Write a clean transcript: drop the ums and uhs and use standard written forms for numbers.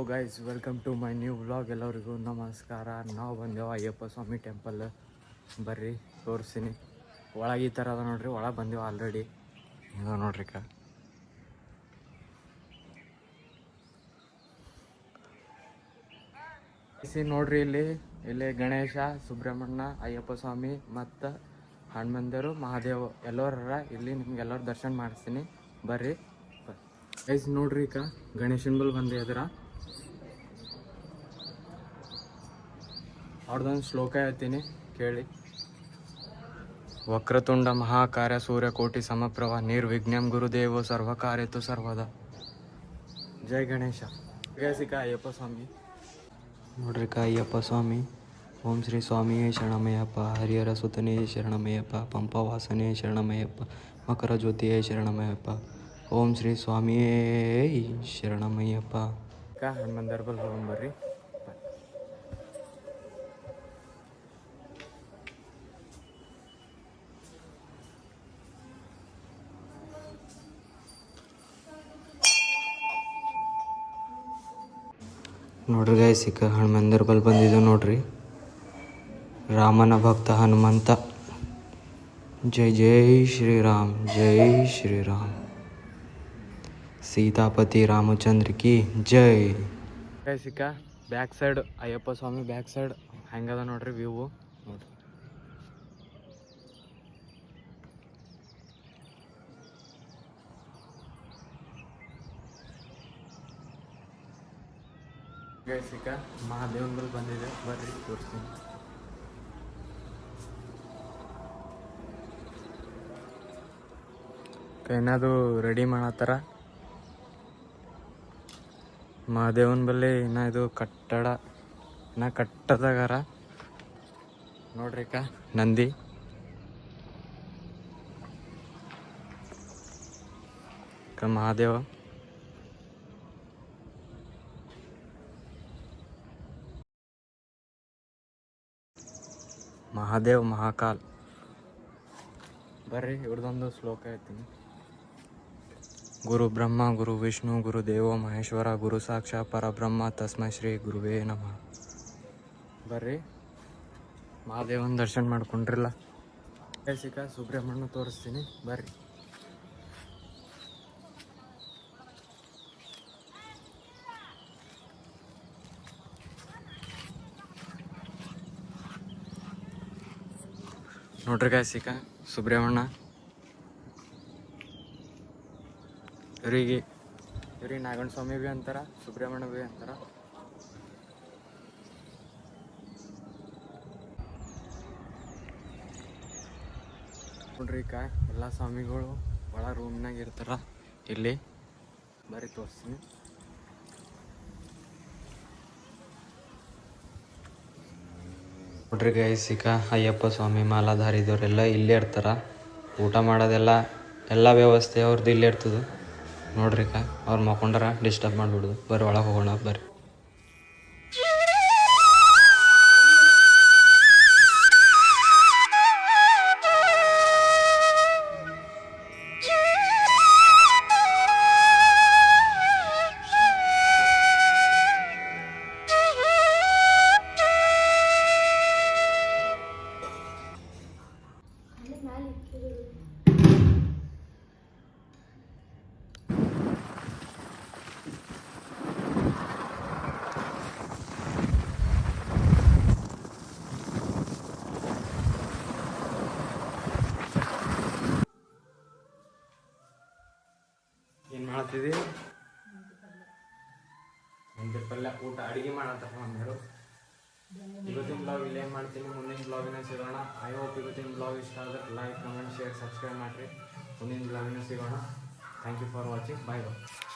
Guys welcome to my new vlog. ಎಲ್ಲರಿಗೂ ನಮಸ್ಕಾರ. ನಾವು ಬಂದೆವು ಅಯ್ಯಪ್ಪ ಸ್ವಾಮಿ ಟೆಂಪಲ್. ಬರ್ರಿ ತೋರಿಸ್ತೀನಿ. ಒಳಗೆ ಈ ಥರ ಅದ ನೋಡ್ರಿ. ಒಳಗೆ ಬಂದೆವು ಆಲ್ರೆಡಿ. ಇದ ನೋಡ್ರಿ ನೋಡ್ರಿ ಇಲ್ಲಿ ಗಣೇಶ, ಸುಬ್ರಹ್ಮಣ್ಯ, ಅಯ್ಯಪ್ಪ ಸ್ವಾಮಿ ಮತ್ತು ಹನುಮಂದರು, ಮಹಾದೇವ್ ಎಲ್ಲರ ಇಲ್ಲಿ ನಿಮ್ಗೆ ಎಲ್ಲರೂ ದರ್ಶನ ಮಾಡಿಸ್ತೀನಿ. ಬರ್ರಿ ಗೈಸ್ ನೋಡ್ರಿ. ಗಣೇಶನ ಬಲ್ ಬಂದೆ ಅದರ ಅವ್ರದ್ದೊಂದು ಶ್ಲೋಕ ಹೇಳ್ತೀನಿ ಕೇಳಿ. ವಕ್ರತುಂಡ ಮಹಾಕಾರ್ಯ ಸೂರ್ಯಕೋಟಿ ಸಮಪ್ರಭ ನಿರ್ವಿಘ್ನಂ ಗುರುದೇವೋ ಸರ್ವಕಾರ್ಯತು ಸರ್ವದ. ಜೈ ಗಣೇಶ. ಗೈಸಿಕ ಅಯ್ಯಪ್ಪ ಸ್ವಾಮಿ ನೋಡ್ರಿ. ಅಯ್ಯಪ್ಪ ಸ್ವಾಮಿ. ಓಂ ಶ್ರೀ ಸ್ವಾಮಿಯೇ ಶರಣಮಯ್ಯಪ್ಪ. ಹರಿಹರ ಸುತನೇ ಶರಣಮಯ್ಯಪ್ಪ. ಪಂಪವಾಸನೇ ಶರಣಮಯ್ಯಪ್ಪ. ಮಕರ ಜ್ಯೋತಿಯೇ ಶರಣಮಯ್ಯಪ್ಪ. ಓಂ ಶ್ರೀ ಸ್ವಾಮಿಯೇ ಶರಣಮಯ್ಯಪ್ಪ. ಹನುಮಂದರ ಬಲ್ ಹೋಗ್ಬರ್ರಿ. ನೋಡ್ರಿ ಗೈಸ್, ಹನುಮಂದರ ಬಲ್ ಬಂದಿದ್ದು ನೋಡ್ರಿ. ರಾಮನ ಭಕ್ತ ಹನುಮಂತ. ಜೈ ಜೈ ಶ್ರೀರಾಮ್, ಜೈ ಶ್ರೀರಾಮ್. ಸೀತಾಪತಿ ರಾಮಚಂದ್ರ ಕಿ ಜೈ. ಗೈಸ್ ಬ್ಯಾಕ್ ಸೈಡ್ ಅಯ್ಯಪ್ಪ ಸ್ವಾಮಿ ಬ್ಯಾಕ್ ಸೈಡ್ ಹೆಂಗದ ನೋಡ್ರಿ ವ್ಯೂ. ನೋಡ್ರಿ ಗೈಸ್, ಮಹಾದೇವನ ಬಲ್ ಬಂದಿದೆ. ಬರ್ರಿ ತೋರಿಸ್ತೀನಿ. ಏನಾದ್ರು ರೆಡಿ ಮಾಡತ್ತಾರ ಮಹಾದೇವನ ಬಲ್ಲಿ. ಇನ್ನ ಇದು ಕಟ್ಟಡ ಇನ್ನ ಕಟ್ಟದಾಗಾರ ನೋಡ್ರಿ. ನಂದಿ ಮಹಾದೇವ. ಮಹಾದೇವ್ ಮಹಾಕಾಲ್. ಬರ್ರಿ ಇವ್ರದೊಂದು ಶ್ಲೋಕ ಹೇಳ್ತೀನಿ. ಗುರು ಬ್ರಹ್ಮ ಗುರು ವಿಷ್ಣು ಗುರು ದೇವೋ ಮಹೇಶ್ವರ ಗುರು ಸಾಕ್ಷಾತ್ ಪರಬ್ರಹ್ಮ ತಸ್ಮೈ ಶ್ರೀ ಗುರುವೇ ನಮಃ. ಬರ್ರಿ ಮಹಾದೇವನ ದರ್ಶನ ಮಾಡ್ಕೊಂಡ್ರಿಲ್ಲ. ಸುಬ್ರಹ್ಮಣ್ಯ ತೋರಿಸ್ತೀನಿ ಬರ್ರಿ. ನೋಡ್ರಿ ಗಾಯ್ಸಿಕ ಸುಬ್ರಹ್ಮಣ್ಯ ಇವ್ರಿಗೆ ನಾಗಣ ಸ್ವಾಮಿ ಬಿ ಅಂತಾರ, ಸುಬ್ರಹ್ಮಣ್ಯ ಬಿ ಅಂತಾರ. ನೋಡ್ರಿ ಎಲ್ಲ ಸ್ವಾಮಿಗಳು ಒಳ ರೂಮ್ನಾಗ ಇರ್ತಾರ. ಇಲ್ಲಿ ಬರೀ ತೋರಿಸ್ತೀನಿ. ನೋಡ್ರಿ ಗೈಸಿಕ ಅಯ್ಯಪ್ಪ ಸ್ವಾಮಿ ಮಾಲಾಧಾರಿದವರೆಲ್ಲ ಇಲ್ಲೇ ಇರ್ತಾರ. ಊಟ ಮಾಡೋದೆಲ್ಲ ಎಲ್ಲ ವ್ಯವಸ್ಥೆ ಅವ್ರದ್ದು ಇಲ್ಲೇ ಇರ್ತದೆ. ನೋಡ್ರಿ ಅವ್ರು ಮಕ್ಕೊಂಡಾರ, ಡಿಸ್ಟರ್ಬ್ ಮಾಡಿಬಿಡುದು. ಬರ್ರಿ ಒಳಗೆ ಹೋಗೋಣ ಬರ್ರಿ. ಏನು ಮಾಡ್ತಿದ್ದಿ? ಮೆಂತ್ಯ ಪಲ್ಯ ಊಟ ಅಡುಗೆ ಮಾಡತ್ತಪ್ಪ ಅಂದರು. ಇವತ್ತಿನ ಬ್ಲಾಗ್ ಇಲ್ಲೇ ಮಾಡ್ತೀನಿ. ಮುಂದಿನ ಬ್ಲಾಗಿನ ಸಿಗೋಣ. ಐ ಹೋಪ್ ಇವತ್ತಿನ ಬ್ಲಾಗ್ ಇಷ್ಟ ಆದರೆ ಲೈಕ್, ಕಮೆಂಟ್, ಶೇರ್, ಸಬ್ಸ್ಕ್ರೈಬ್ ಮಾಡಿರಿ. ಮುಂದಿನ ಬ್ಲಾಗಿನ ಸಿಗೋಣ. Thank you for watching. Bye bye.